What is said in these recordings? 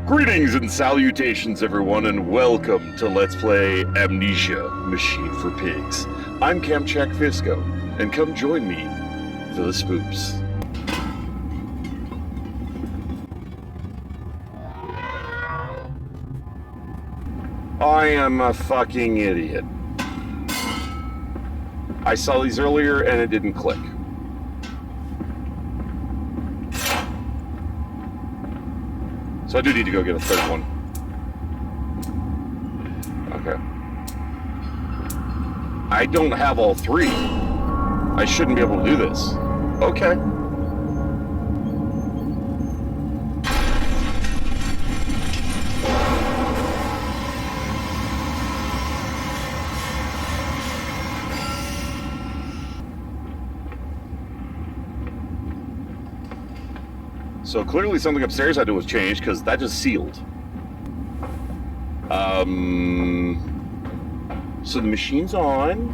Greetings and salutations, everyone, and welcome to Let's Play Amnesia, Machine for Pigs. I'm Kamchak Fisco, and come join me for the spoops. I am a fucking idiot. I saw these earlier and it didn't click. So I do need to go get a third one. Okay. I don't have all three. I shouldn't be able to do this. Okay. So clearly something upstairs I had to was changed, because that just sealed. So the machine's on.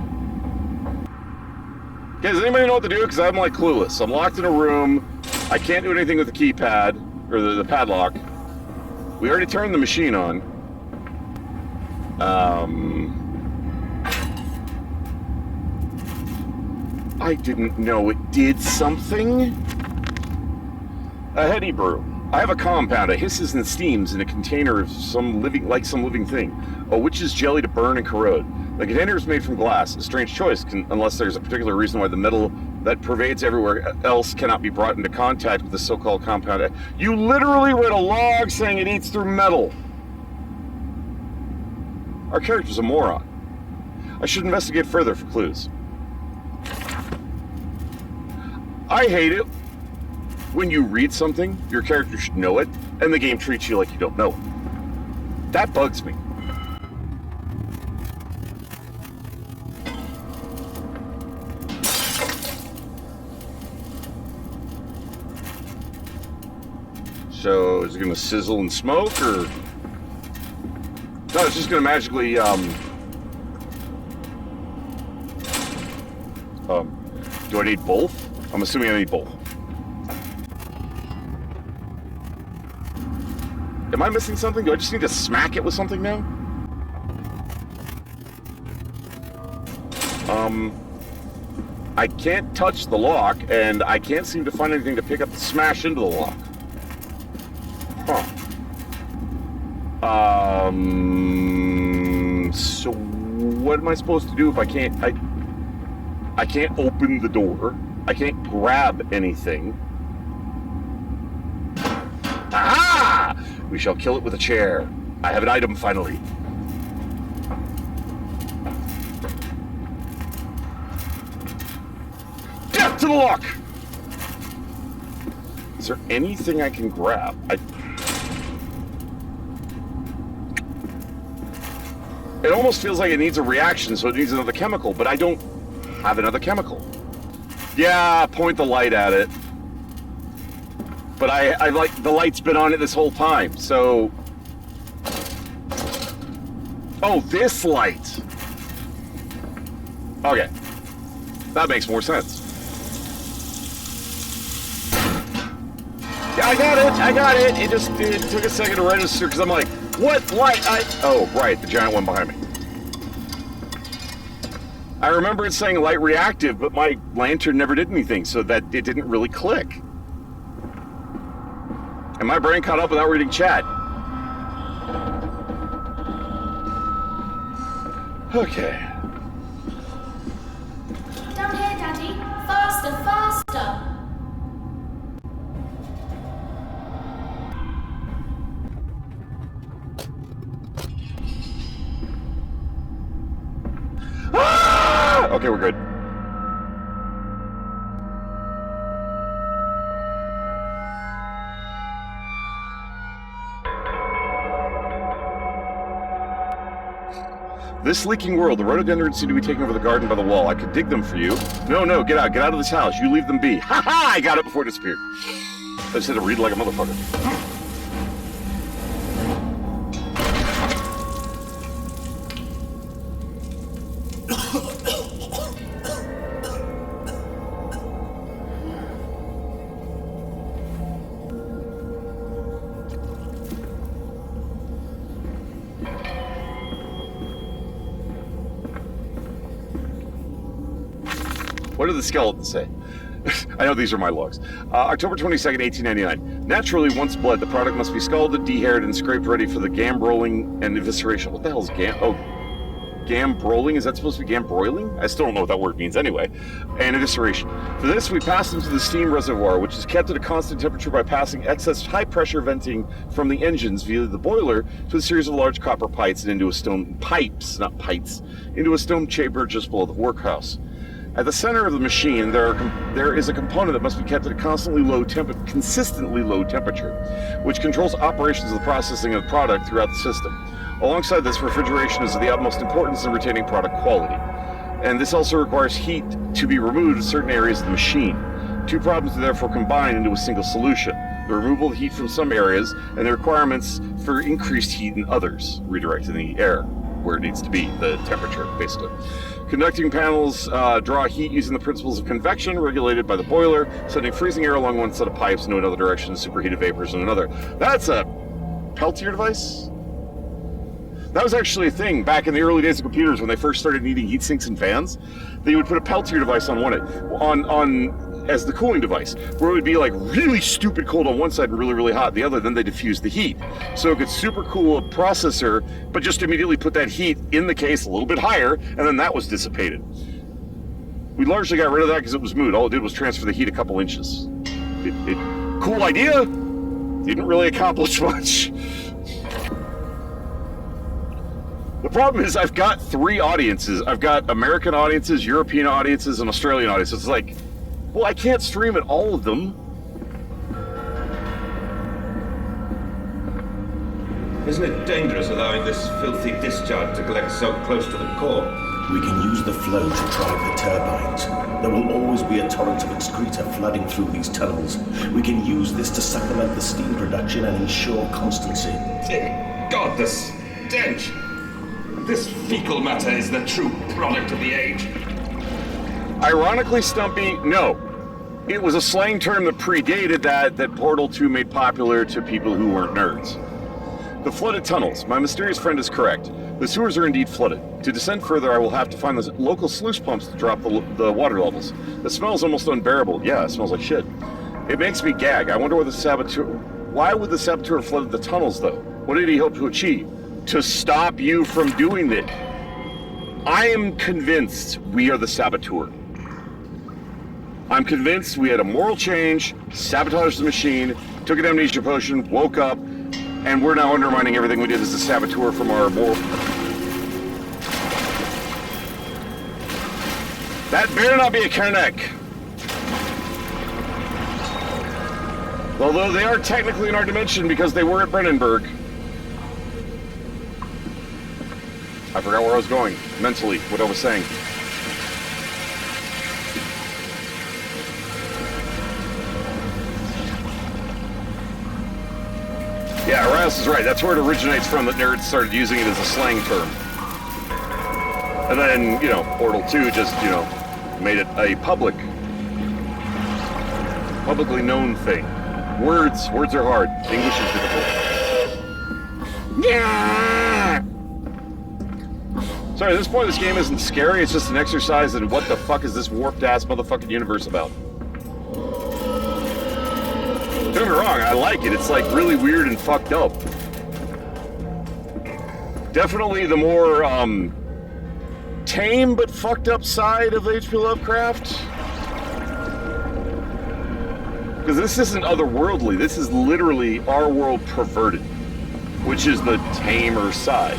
Okay, does anybody know what to do? Because I'm like clueless. I'm locked in a room. I can't do anything with the keypad, or the padlock. We already turned the machine on. I didn't know it did something. A heady brew. I have a compound. It hisses and steams in a container of some living thing. A witch's jelly to burn and corrode. The container is made from glass. A strange choice, unless there's a particular reason why the metal that pervades everywhere else cannot be brought into contact with the so-called compound. You literally read a log saying it eats through metal. Our character's a moron. I should investigate further for clues. I hate it when you read something, your character should know it, and the game treats you like you don't know it. That bugs me. So, is it gonna sizzle and smoke, or... No, it's just gonna magically, do I need both? I'm assuming I need both. Am I missing something? Do I just need to smack it with something now? I can't touch the lock, and I can't seem to find anything to pick up to smash into the lock. Huh. So what am I supposed to do if I can't... I can't open the door. I can't grab anything. Aha! We shall kill it with a chair. I have an item, finally. Death to the lock! Is there anything I can grab? It almost feels like it needs a reaction, so it needs another chemical, but I don't have another chemical. Yeah, point the light at it. But I like, the light's been on it this whole time, so... Oh, this light! Okay. That makes more sense. Yeah, I got it! It took a second to register, because I'm like, what light? Oh, right, the giant one behind me. I remember it saying light reactive, but my lantern never did anything, so that it didn't really click. And my brain caught up without reading chat. Okay. Down here, Daddy. Faster, faster. Ah! Okay, we're good. This leaking world, the rhododendrons seem to be taking over the garden by the wall. I could dig them for you. No, get out of this house. You leave them be. Ha ha! I got it before it disappeared. I just had to read like a motherfucker. What did the skeleton say? I know these are my logs. October 22nd, 1899. Naturally, once bled, the product must be scalded, dehaired, and scraped ready for the gambroiling and evisceration. What the hell is gambroiling? Is that supposed to be gambroiling? I still don't know what that word means anyway. And evisceration. For this, we pass them to the steam reservoir, which is kept at a constant temperature by passing excess high-pressure venting from the engines via the boiler to a series of large copper pipes and into a stone into a stone chamber just below the workhouse. At the center of the machine, there is a component that must be kept at a consistently low temperature, which controls operations of the processing of the product throughout the system. Alongside this, refrigeration is of the utmost importance in retaining product quality. And this also requires heat to be removed in certain areas of the machine. Two problems are therefore combined into a single solution: the removal of heat from some areas and the requirements for increased heat in others, redirecting the air where it needs to be, the temperature, basically. Conducting panels draw heat using the principles of convection regulated by the boiler, sending freezing air along one set of pipes into another direction, superheated vapors in another. That's a Peltier device? That was actually a thing back in the early days of computers when they first started needing heat sinks and fans. They would put a Peltier device on as the cooling device, where it would be like really stupid cold on one side and really, really hot on the other, then they diffuse the heat. So it could super cool a processor, but just immediately put that heat in the case a little bit higher, and then that was dissipated. We largely got rid of that because it was moot. All it did was transfer the heat a couple inches. Cool idea, didn't really accomplish much. The problem is I've got three audiences. I've got American audiences, European audiences, and Australian audiences. It's like, well, I can't stream at all of them. Isn't it dangerous allowing this filthy discharge to collect so close to the core? We can use the flow to drive the turbines. There will always be a torrent of excreta flooding through these tunnels. We can use this to supplement the steam production and ensure constancy. Dear God, the stench! This fecal matter is the true product of the age. Ironically, Stumpy, no. It was a slang term that predated that Portal 2 made popular to people who weren't nerds. The flooded tunnels. My mysterious friend is correct. The sewers are indeed flooded. To descend further, I will have to find the local sluice pumps to drop the water levels. The smell is almost unbearable. Yeah, it smells like shit. It makes me gag. I wonder why would the saboteur have flooded the tunnels, though? What did he hope to achieve? To stop you from doing that. I am convinced we are the saboteur. I'm convinced we had a moral change, sabotaged the machine, took an amnesia potion, woke up, and we're now undermining everything we did as a saboteur from our moral... That better not be a Karnak. Although they are technically in our dimension because they were at Brennenburg. I forgot where I was going, mentally, what I was saying. Yeah, Riles is right. That's where it originates from, that nerds started using it as a slang term. And then, Portal 2 just, made it a publicly known thing. Words are hard. English is difficult. Yeah! Sorry, at this point, this game isn't scary. It's just an exercise in what the fuck is this warped-ass motherfucking universe about. Don't get me wrong, I like it. It's, like, really weird and fucked up. Definitely the more, tame but fucked up side of H.P. Lovecraft. Because this isn't otherworldly. This is literally our world perverted, which is the tamer side.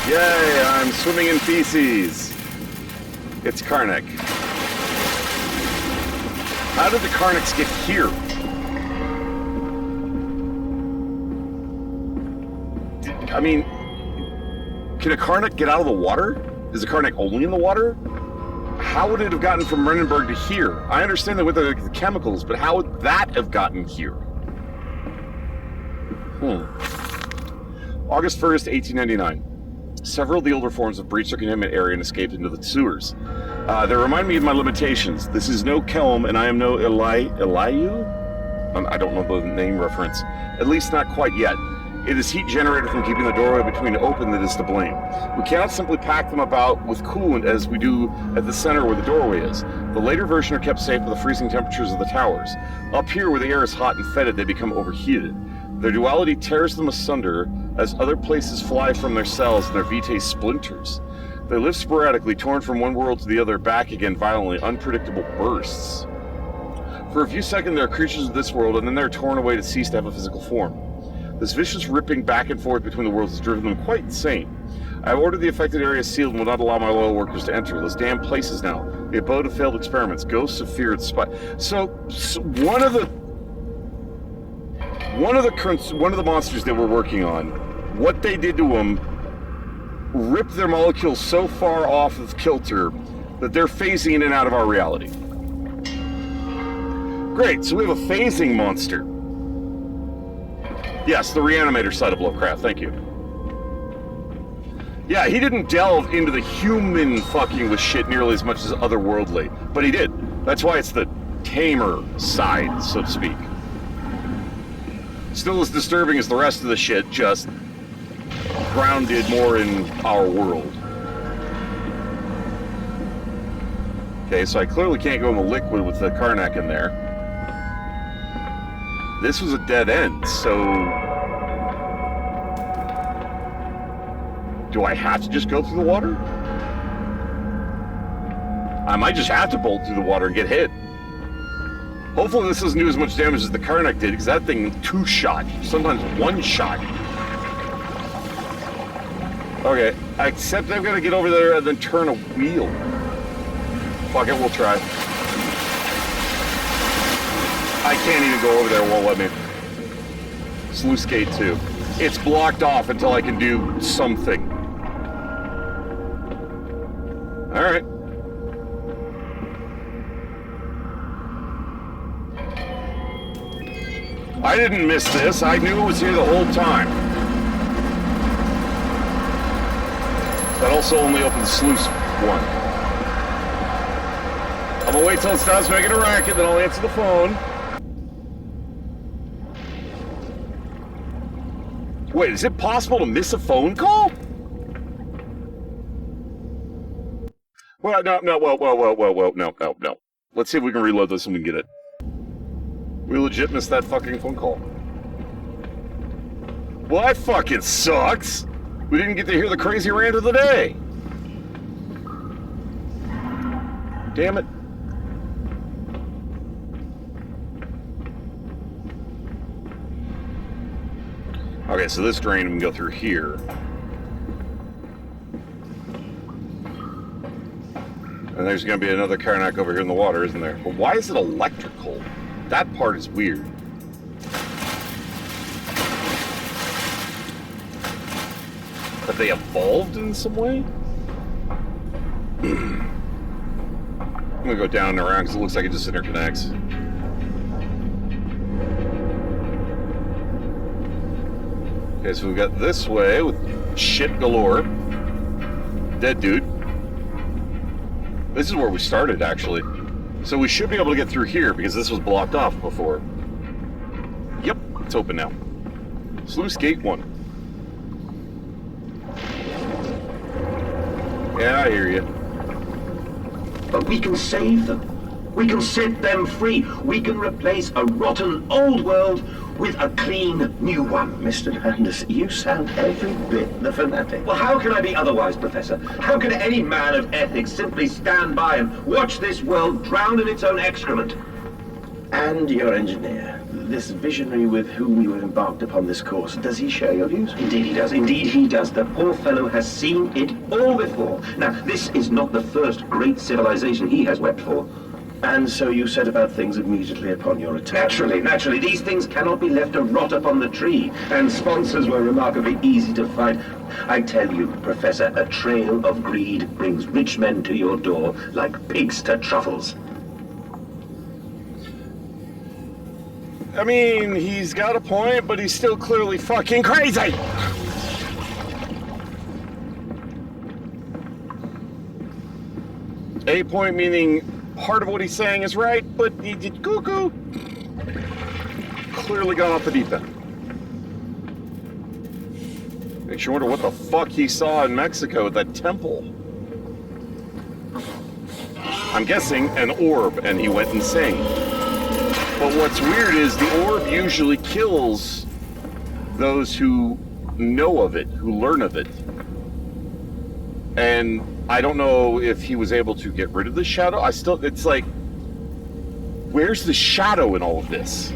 Yay, I'm swimming in feces. It's Karnak. How did the Karnaks get here? I mean, can a Karnak get out of the water? Is a Karnak only in the water? How would it have gotten from Brennenburg to here? I understand that with the chemicals, but how would that have gotten here? August 1st, 1899. Several of the older forms have breached their containment area and escaped into the sewers. They remind me of my limitations. This is no Kelm, and I am no Eliu? I don't know the name reference. At least not quite yet. It is heat generated from keeping the doorway between open that is to blame. We cannot simply pack them about with coolant as we do at the center where the doorway is. The later version are kept safe by the freezing temperatures of the towers. Up here where the air is hot and fetid, they become overheated. Their duality tears them asunder as other places fly from their cells and their vitae splinters. They live sporadically, torn from one world to the other, back again violently, unpredictable bursts. For a few seconds, there are creatures of this world, and then they're torn away to cease to have a physical form. This vicious ripping back and forth between the worlds has driven them quite insane. I have ordered the affected areas sealed and will not allow my loyal workers to enter. Those damn places now. The abode of failed experiments, ghosts of feared spy. So one of the monsters they were working on, what they did to them, ripped their molecules so far off of kilter that they're phasing in and out of our reality. Great, so we have a phasing monster. Yes, the reanimator side of Lovecraft, thank you. Yeah, he didn't delve into the human fucking with shit nearly as much as otherworldly, but he did. That's why it's the tamer side, so to speak. Still as disturbing as the rest of the shit, just grounded more in our world. Okay, so I clearly can't go in the liquid with the Karnak in there. This was a dead end, so... do I have to just go through the water? I might just have to bolt through the water and get hit. Hopefully this doesn't do as much damage as the Karnak did, because that thing two-shot, sometimes one-shot. Okay, except I've got to get over there and then turn a wheel. Fuck it, we'll try. I can't even go over there, it won't let me. Sluice gate 2. It's blocked off until I can do something. Alright. I didn't miss this. I knew it was here the whole time. That also only opens sluice 1. I'm gonna wait till it stops making a racket, then I'll answer the phone. Wait, is it possible to miss a phone call? Well, no, no. Let's see if we can reload this and we can get it. We legit missed that fucking phone call. Well, that fucking sucks. We didn't get to hear the crazy rant of the day. Damn it. Okay, so this drain we can go through here. And there's going to be another Karnak over here in the water, isn't there? But why is it electrical? That part is weird. Have they evolved in some way? I'm going to go down and around because it looks like it just interconnects. Okay, so we've got this way with shit galore. Dead dude. This is where we started, actually. So we should be able to get through here because this was blocked off before. Yep, it's open now. Sluice gate 1. Yeah, I hear you. But we can save them. We can set them free. We can replace a rotten old world with a clean new one. Mr. Landis, you sound every bit the fanatic. Well, how can I be otherwise, Professor? How can any man of ethics simply stand by and watch this world drown in its own excrement? And your engineer, this visionary with whom you have embarked upon this course, does he share your views? Indeed he does. Indeed he does. The poor fellow has seen it all before. Now, this is not the first great civilization he has wept for. And so you set about things immediately upon your return? Naturally. These things cannot be left to rot upon the tree. And sponsors were remarkably easy to find. I tell you, Professor, a trail of greed brings rich men to your door like pigs to truffles. I mean, he's got a point, but he's still clearly fucking crazy! A point meaning part of what he's saying is right, but he did cuckoo. Clearly gone off the deep end. Makes you wonder what the fuck he saw in Mexico at that temple. I'm guessing an orb, and he went insane. But what's weird is the orb usually kills those who know of it, who learn of it. And I don't know if he was able to get rid of the shadow. It's like, where's the shadow in all of this?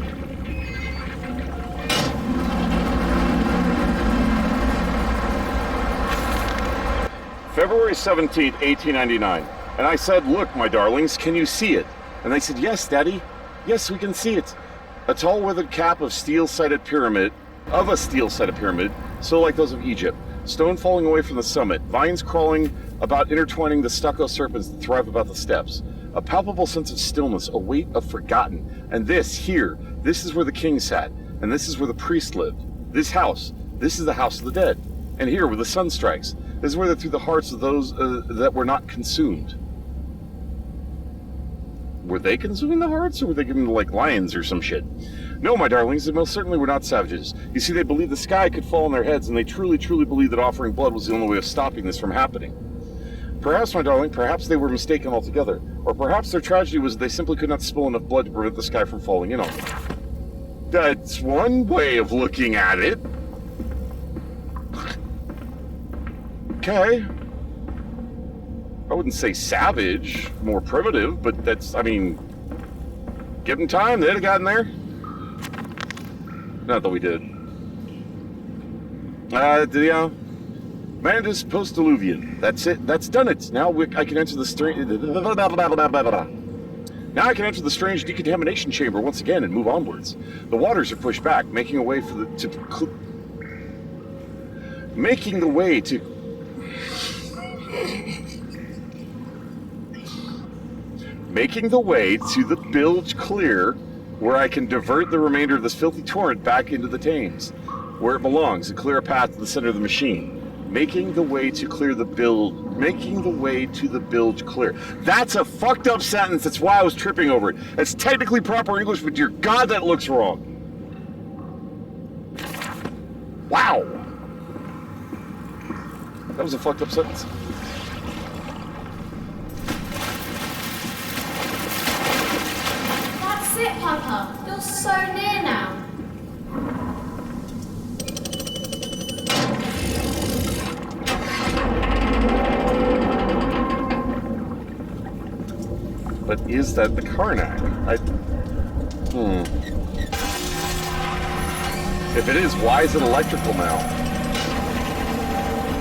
February 17th, 1899. And I said, look, my darlings, can you see it? And they said, yes, Daddy. Yes, we can see it. A tall weathered cap of a steel-sided pyramid, so like those of Egypt. Stone falling away from the summit. Vines crawling about, intertwining the stucco serpents that thrive about the steps. A palpable sense of stillness, a weight of forgotten. And this, here, this is where the king sat. And this is where the priest lived. This is the house of the dead. And here, where the sun strikes, this is where they threw the hearts of those that were not consumed. Were they consuming the hearts, or were they giving them like lions or some shit? No, my darlings, they most certainly were not savages. You see, they believed the sky could fall on their heads, and they truly, truly believed that offering blood was the only way of stopping this from happening. Perhaps, my darling, perhaps they were mistaken altogether. Or perhaps their tragedy was that they simply could not spill enough blood to prevent the sky from falling in on them. That's one way of looking at it. Okay. I wouldn't say savage, more primitive, but that's, I mean, give them time, they'd have gotten there. Not that we did. Yeah. Mandus Postdiluvian. That's it. That's done it. Now I can enter the strange decontamination chamber once again and move onwards. The waters are pushed back, making the way to the bilge clear, where I can divert the remainder of this filthy torrent back into the Thames, where it belongs, and clear a path to the center of the machine. Making the way to the bilge clear. That's a fucked up sentence. That's why I was tripping over it. It's technically proper English, but dear God, that looks wrong. Wow. That was a fucked up sentence. That's it, Papa. You're so near now. But is that the Karnak? If it is, why is it electrical now?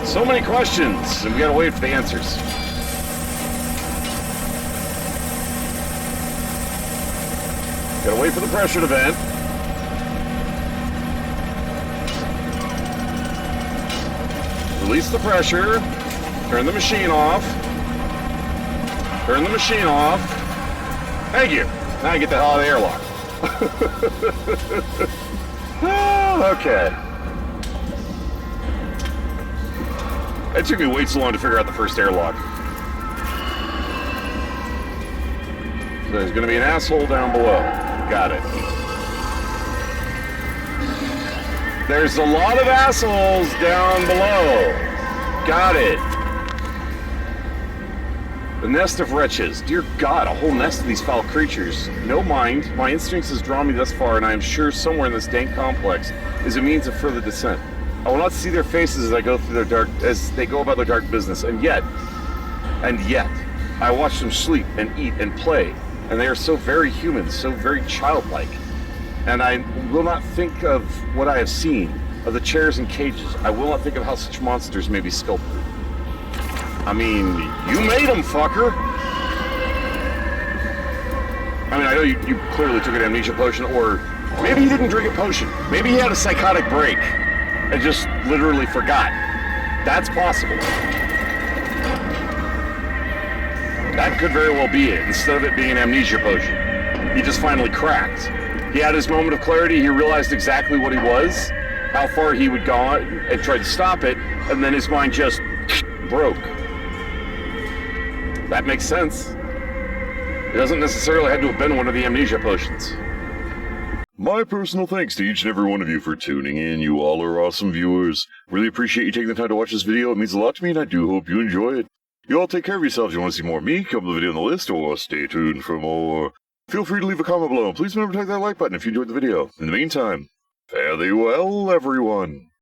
So many questions, and we gotta wait for the answers. Gotta wait for the pressure to vent. Release the pressure. Turn the machine off. Turn the machine off. Thank you. Now I get the hell out of the airlock. Okay. It took me way too long to figure out the first airlock. So there's going to be an asshole down below. Got it. There's a lot of assholes down below. Got it. The nest of wretches. Dear God, a whole nest of these foul creatures. No mind. My instincts has drawn me thus far, and I am sure somewhere in this dank complex is a means of further descent. I will not see their faces as they go about their dark business, and yet, I watch them sleep and eat and play, and they are so very human, so very childlike. And I will not think of what I have seen, of the chairs and cages. I will not think of how such monsters may be sculpted. I mean, you made them, fucker! I mean, I know you clearly took an amnesia potion, or maybe you didn't drink a potion. Maybe you had a psychotic break and just literally forgot. That's possible. That could very well be it, instead of it being an amnesia potion. He just finally cracked. He had his moment of clarity, he realized exactly what he was, how far he would go, and tried to stop it, and then his mind just broke. That makes sense. It doesn't necessarily have to have been one of the amnesia potions. My personal thanks to each and every one of you for tuning in. You all are awesome viewers. Really appreciate you taking the time to watch this video. It means a lot to me, and I do hope you enjoy it. You all take care of yourselves. If you want to see more of me, come to the video on the list, or stay tuned for more. Feel free to leave a comment below. Please remember to click that like button if you enjoyed the video. In the meantime, fare thee well, everyone.